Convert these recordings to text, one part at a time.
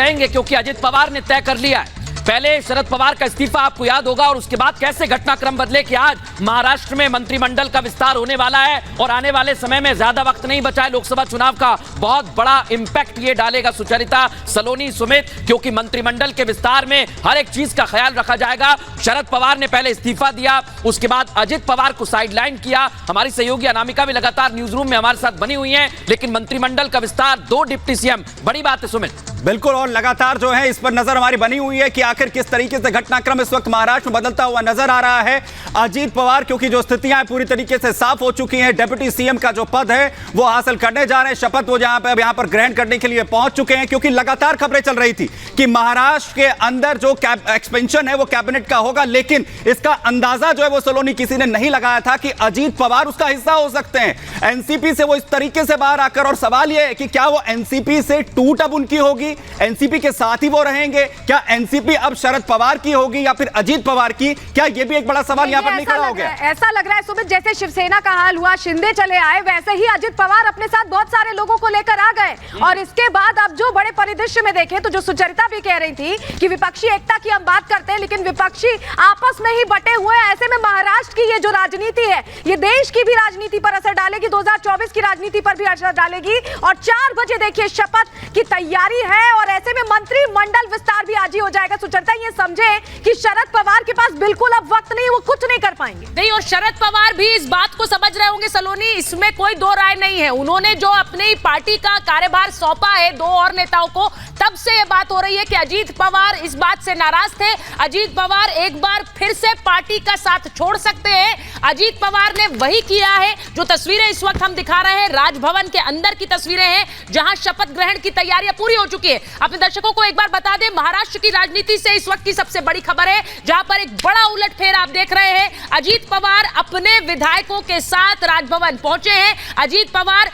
रहेंगे, क्योंकि अजित पवार ने तय कर लिया है। पहले शरद पवार का इस्तीफा आपको याद होगा, और उसके बाद कैसे घटनाक्रम बदले कि आज महाराष्ट्र में मंत्रिमंडल का विस्तार होने वाला है और आने वाले समय में ज्यादा वक्त नहीं बचा है लोकसभा चुनाव का। बहुत बड़ा इंपैक्ट ये डालेगा सुचरिता, सलोनी, सुमित, क्योंकि मंत्रिमंडल के विस्तार में हर एक चीज का ख्याल रखा जाएगा। शरद पवार ने पहले इस्तीफा दिया, उसके बाद अजित पवार को साइडलाइन किया। हमारी सहयोगी अनामिका भी लगातार न्यूज रूम में हमारे साथ बनी हुई है, लेकिन मंत्रिमंडल का विस्तार, 2 डिप्टी सीएम, बड़ी बात है सुमित। बिल्कुल, और लगातार जो है इस पर नजर हमारी बनी हुई है कि आखिर किस तरीके से घटनाक्रम इस वक्त महाराष्ट्र में बदलता हुआ नजर आ रहा है। अजीत पवार, क्योंकि जो स्थितियां पूरी तरीके से साफ हो चुकी हैं, डिप्टी सीएम का जो पद है वो हासिल करने जा रहे हैं, शपथ वो यहां पर ग्रहण करने के लिए पहुंच चुके हैं। क्योंकि लगातार खबरें चल रही थी कि महाराष्ट्र के अंदर जो एक्सपेंशन है वो कैबिनेट का होगा, लेकिन इसका अंदाजा जो है वो सलोनी किसी ने नहीं लगाया था कि अजीत पवार उसका हिस्सा हो सकते हैं। एनसीपी से वो इस तरीके से बाहर आकर, और सवाल यह है कि क्या वो एनसीपी से टूट अब उनकी होगी, एनसीपी के साथ ही वो रहेंगे, क्या एनसीपी अब शरद पवार की होगी या फिर अजीत पवार की? क्या ये भी एक बड़ा सवाल यहां पर नहीं खड़ा हो गया? ऐसा लग रहा है सुमित, जैसे शिवसेना का हाल हुआ, शिंदे चले आए, वैसे ही अजित पवार अपने साथ बहुत सारे लोगों को लेकर आ गए। और इसके बाद अब जो बड़े परिदृश्य में देखें तो जो सुचरिता भी कह रही थी कि विपक्षी एकता की हम बात करते हैं, लेकिन विपक्षी आपस में ही बटे हुए हैं। ऐसे में महाराष्ट्र की ये जो राजनीति है, ये देश की भी राजनीति पर असर डालेगी, 2024 की राजनीति पर भी असर डालेगी। और 4 बजे देखिए शपथ की तैयारी है, और ऐसे में मंत्रिमंडल विस्तार भी आज ही हो जाएगा। सुचरिता, ये समझे कि शरद पवार के पास बिल्कुल अब वक्त नहीं, वो कुछ नहीं कर पाएंगे। नहीं, और शरद पवार भी इस बात को समझ रहे होंगे सलोनी, इसमें कोई दो राय नहीं है। उन्होंने जो अपनी पार्टी का कार्यभार सौंपा है 2 और नेताओं को, तब से ये बात हो रही है कि अजीत पवार इस बात से नाराज थे। अजीत पवार एक बार फिर से पार्टी का साथ छोड़ सकते हैं। अजीत पवार ने वही किया है। जो तस्वीरें इस वक्त हम दिखा रहे हैं राजभवन के अंदर की तस्वीरें हैं, जहां शपथ ग्रहण की तैयारियां पूरी हो चुकी है। अपने दर्शकों को एक बार बता दें, महाराष्ट्र की राजनीति से इस वक्त की सबसे बड़ी खबर है, जहां पर एक बड़ा उलटफेर आप देख रहे हैं। अजीत पवार अपने विधायकों के साथ राजभवन पहुंचे हैं। अजीत पवार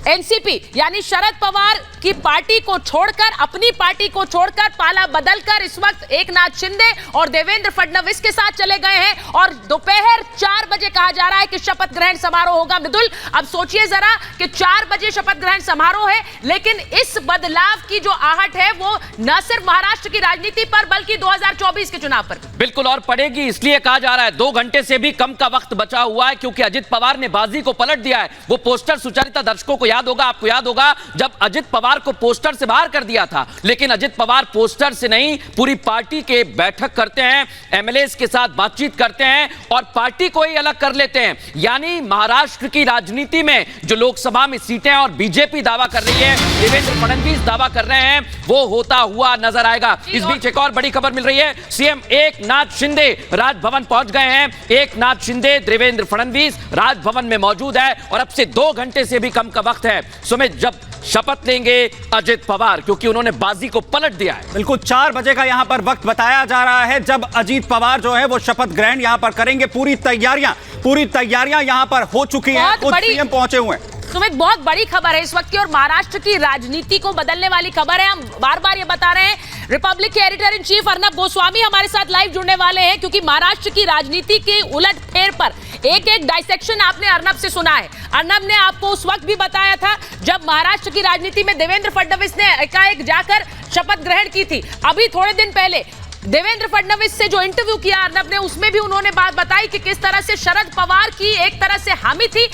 एनसीपी यानी शरद पवार की पार्टी को छोड़कर, अपनी पार्टी को छोड़कर, पाला बदलकर इस वक्त एकनाथ शिंदे और देवेंद्र फडणवीस के साथ चले गए हैं। और दोपहर 4 बजे कहा जा रहा है कि शपथ ग्रहण समारोह होगा। मृदुल, अब सोचिए जरा कि 4 बजे शपथ ग्रहण समारोह है, लेकिन इस बदलाव की जो आहट है वो न सिर्फ महाराष्ट्र की राजनीति पर बल्कि 2024 के चुनाव पर बिल्कुल और पड़ेगी। इसलिए कहा जा रहा है 2 घंटे से भी कम का वक्त बचा हुआ है, क्योंकि अजित पवार ने बाजी को पलट दिया है। वो पोस्टर सुचरिता दर्शकों को याद होगा, आपको याद होगा, जब अजित पवार को पोस्टर से बाहर कर दिया था, लेकिन अजित पवार पोस्टर से नहीं, पूरी पार्टी के बैठक करते हैं, एमएलएस के साथ बातचीत करते हैं और पार्टी को ही अलग कर लेते हैं। यानी महाराष्ट्र की राजनीति में जो लोकसभा में सीटें और बीजेपी दावा कर रही है, देवेंद्र फडणवीस दावा कर रहे हैं, वो होता हुआ नजर आएगा। इस बीच एक और बड़ी खबर मिल रही है, सीएम एकनाथ शिंदे राजभवन पहुंच गए हैं। एकनाथ शिंदे, देवेंद्र फडणवीस राजभवन में मौजूद है और अब से 2 घंटे से भी कम का वक्त है सुमित, जब शपथ लेंगे अजित पवार, क्योंकि उन्होंने बाजी को पलट दिया है। बिल्कुल 4 बजे का यहां पर वक्त बताया जा रहा है जब अजीत पवार जो है वो शपथ ग्रहण यहां पर करेंगे। पूरी तैयारियां यहां पर हो चुकी हैं, खुद सीएम पहुंचे हुए हैं। सुमित, बहुत बड़ी खबर है इस वक्त की और महाराष्ट्र की राजनीति को बदलने वाली खबर है। हम बार बार ये बता रहे हैं। रिपब्लिक के editor in chief Arnab Goswami हमारे साथ लाइव जुड़ने वाले हैं, क्योंकि महाराष्ट्र की राजनीति के उलटफेर पर एक डाइसेक्शन आपने अर्नब से सुना है। अर्नब ने आपको उस वक्त भी बताया था जब महाराष्ट्र की राजनीति में देवेंद्र फडणवीस ने एकाएक जाकर शपथ ग्रहण की थी। अभी थोड़े दिन पहले देवेंद्र फडणवीस से जो इंटरव्यू किया अर्नब ने, उसमें भी उन्होंने बात बताई कि किस तरह से शरद पवार की एक तरह से हामी थी,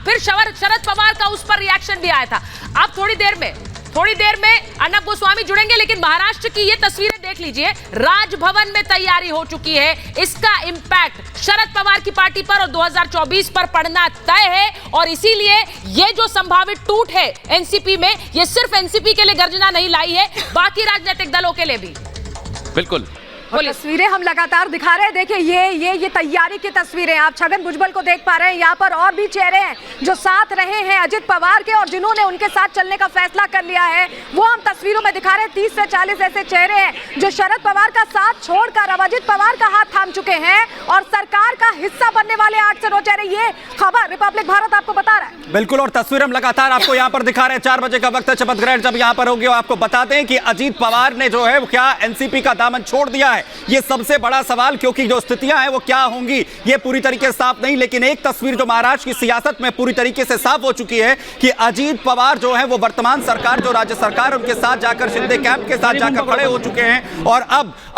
फिर शरद पवार का उस पर रिएक्शन भी आया था। अब थोड़ी देर में अर्नब गोस्वामी जुड़ेंगे, लेकिन महाराष्ट्र की ये तस्वीरें देख लीजिए। राजभवन में तैयारी हो चुकी है, इसका इंपैक्ट शरद पवार की पार्टी पर और 2024 पर पड़ना तय है। और इसीलिए ये जो संभावित टूट है एनसीपी में, ये सिर्फ एनसीपी के लिए गर्जना नहीं लाई है, बाकी राजनीतिक दलों के लिए भी। बिल्कुल, तस्वीरें हम लगातार दिखा रहे हैं। देखिए ये तैयारी की तस्वीरें, आप छगन भुजबल को देख पा रहे हैं। यहाँ पर और भी चेहरे हैं जो साथ रहे हैं अजित पवार के और जिन्होंने उनके साथ चलने का फैसला कर लिया है, वो हम तस्वीरों में दिखा रहे हैं। 30 से 40 ऐसे चेहरे हैं जो शरद पवार का साथ छोड़कर अब अजित पवार का हाथ थाम चुके हैं और सरकार का हिस्सा बनने वाले 8 से 9 चेहरे। ये खबर रिपब्लिक भारत आपको बता रहा है। बिल्कुल, और तस्वीर हम लगातार आपको यहाँ पर दिखा रहे हैं। 4 बजे का वक्त है, शपथ ग्रहण जब यहाँ पर होगी। आपको बता दें कि अजीत पवार ने जो है क्या एनसीपी का दामन छोड़ दिया है। ये सबसे बड़ा सवाल, क्योंकि जो स्थितियां हैं वो क्या होंगी ये पूरी तरीके से साफ नहीं। लेकिन एक तस्वीर जो महाराष्ट्र की सियासत में पूरी तरीके से साफ हो चुकी है कि अजीत पवार जो है वो वर्तमान सरकार, जो राज्य सरकार, उनके साथ जाकर शिंदे कैंप के साथ जाकर खड़े हो चुके हैं। और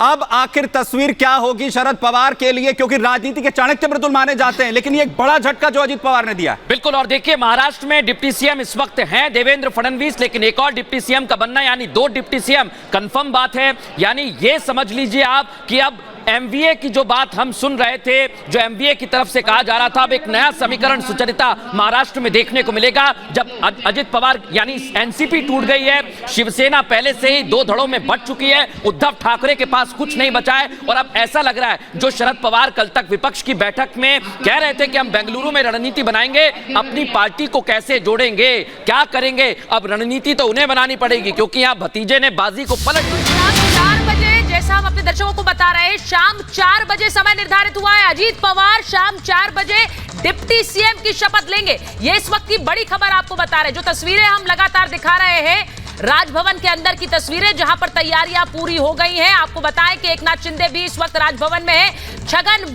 अब आखिर तस्वीर क्या होगी शरद पवार के लिए, क्योंकि राजनीति के चाणक्य मृदुल माने जाते हैं, लेकिन ये एक बड़ा झटका जो अजीत पवार ने दिया। बिल्कुल। और देखिए, महाराष्ट्र में डिप्टी सीएम इस वक्त हैं देवेंद्र फडणवीस, लेकिन एक और डिप्टी सीएम का बनना, यानी 2 डिप्टी सीएम कंफर्म बात है। यानी ये समझ लीजिए आप कि अब एमवीए की जो बात हम सुन रहे थे, जो एमवीए की तरफ से कहा जा रहा था, अब एक नया समीकरण सुचरिता महाराष्ट्र में देखने को मिलेगा। जब अजित पवार यानी एनसीपी टूट गई है, शिवसेना पहले से ही 2 धड़ों में बट चुकी है, उद्धव ठाकरे के पास कुछ नहीं बचा है। और अब ऐसा लग रहा है, जो शरद पवार कल तक विपक्ष की बैठक में कह रहे थे कि हम बेंगलुरु में रणनीति बनाएंगे, अपनी पार्टी को कैसे जोड़ेंगे, क्या करेंगे, अब रणनीति तो उन्हें बनानी पड़ेगी, क्योंकि यहाँ भतीजे ने बाजी को पलट दिया। 4 बजे, जैसा हम अपने दर्शकों को बता रहे हैं, शाम 4 बजे समय निर्धारित हुआ है। अजीत पवार शाम 4 बजे डिप्टी सीएम की शपथ लेंगे। ये इस वक्त की बड़ी खबर आपको बता रहे हैं। जो तस्वीरें हम लगातार दिखा रहे हैं, राजभवन के अंदर की तस्वीरें, जहां पर तैयारियां पूरी हो गई हैं। आपको बताएं कि एकनाथ शिंदे भी इस वक्त राजभवन में है। छगन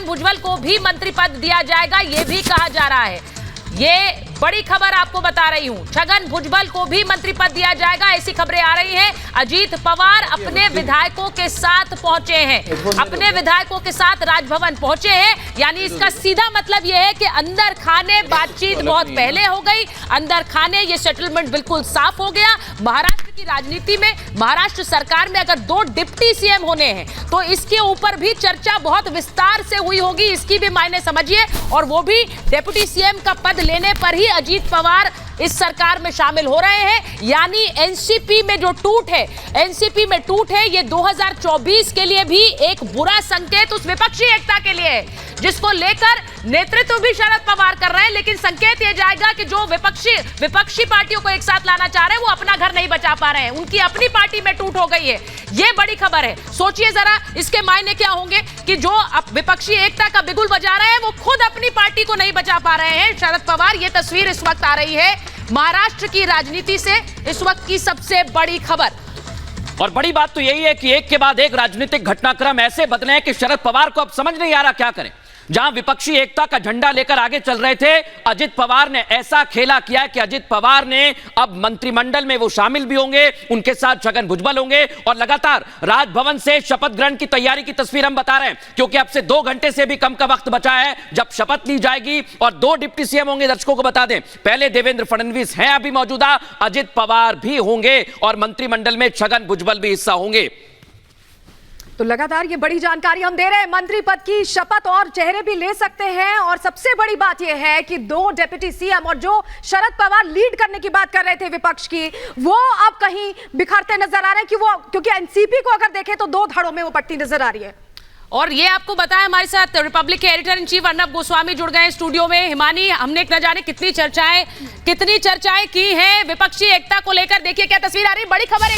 भुजबल को भी मंत्री पद दिया जाएगा, यह भी कहा जा रहा है। ये बड़ी खबर आपको बता रही हूं, छगन भुजबल को भी मंत्री पद दिया जाएगा, ऐसी खबरें आ रही हैं। अजीत पवार अपने विधायकों के साथ पहुंचे हैं, अपने विधायकों के साथ राजभवन पहुंचे हैं। यानी इसका सीधा मतलब यह है कि अंदर खाने बातचीत बहुत पहले हो गई, अंदर खाने ये सेटलमेंट बिल्कुल साफ हो गया। महाराष्ट्र की राजनीति में, महाराष्ट्र सरकार में अगर 2 डिप्टी सीएम होने हैं तो इसके ऊपर भी चर्चा बहुत विस्तार से हुई होगी, इसकी भी मायने समझिए। और वो भी डिप्टी सीएम का पद लेने पर ही अजीत पवार इस सरकार में शामिल हो रहे हैं। यानी एनसीपी में जो टूट है, एनसीपी में टूट है, ये 2024 के लिए भी एक बुरा संकेत उस विपक्षी एकता के लिए है, जिसको लेकर नेतृत्व भी शरद पवार कर रहे हैं। लेकिन संकेत यह जाएगा कि जो विपक्षी पार्टियों को एक साथ लाना चाह रहे हैं, वो अपना घर नहीं बचा पा रहे हैं, उनकी अपनी पार्टी में टूट हो गई है। ये बड़ी खबर है। सोचिए जरा इसके मायने क्या होंगे कि जो विपक्षी एकता का बिगुल बजा रहे हैं, वो खुद अपनी पार्टी को नहीं बचा पा रहे हैं शरद पवार। ये तस्वीर इस वक्त आ रही है महाराष्ट्र की राजनीति से, इस वक्त की सबसे बड़ी खबर। और बड़ी बात तो यही है कि एक के बाद एक राजनीतिक घटनाक्रम ऐसे बदले हैं कि शरद पवार को अब समझ नहीं आ रहा क्या करें। जहां विपक्षी एकता का झंडा लेकर आगे चल रहे थे, अजित पवार ने ऐसा खेला किया कि अजित पवार ने अब मंत्रिमंडल में वो शामिल भी होंगे, उनके साथ छगन भुजबल होंगे। और लगातार राजभवन से शपथ ग्रहण की तैयारी की तस्वीर हम बता रहे हैं, क्योंकि अब से 2 घंटे से भी कम का वक्त बचा है जब शपथ ली जाएगी और 2 डिप्टी सीएम होंगे। दर्शकों को बता दें, पहले देवेंद्र फडणवीस हैं अभी मौजूदा, अजित पवार भी होंगे और मंत्रिमंडल में छगन भुजबल भी हिस्सा होंगे। तो लगातार ये बड़ी जानकारी हम दे रहे हैं, मंत्री पद की शपथ और चेहरे भी ले सकते हैं। और सबसे बड़ी बात यह है कि 2 डिप्टी सीएम और जो शरद पवार लीड करने की बात कर रहे थे विपक्ष की, वो अब कहीं बिखरते नजर आ रहे हैं कि वो, क्योंकि एनसीपी को अगर देखें तो 2 धड़ों में वो पट्टी नजर आ रही है। और ये आपको बताया, हमारे साथ रिपब्लिक के editor in chief Arnab Goswami जुड़ गए हैं स्टूडियो में। हिमानी, हमने न जाने कितनी चर्चाएं की हैं विपक्षी एकता को लेकर। देखिए क्या तस्वीर आ रही है, बड़ी खबर है।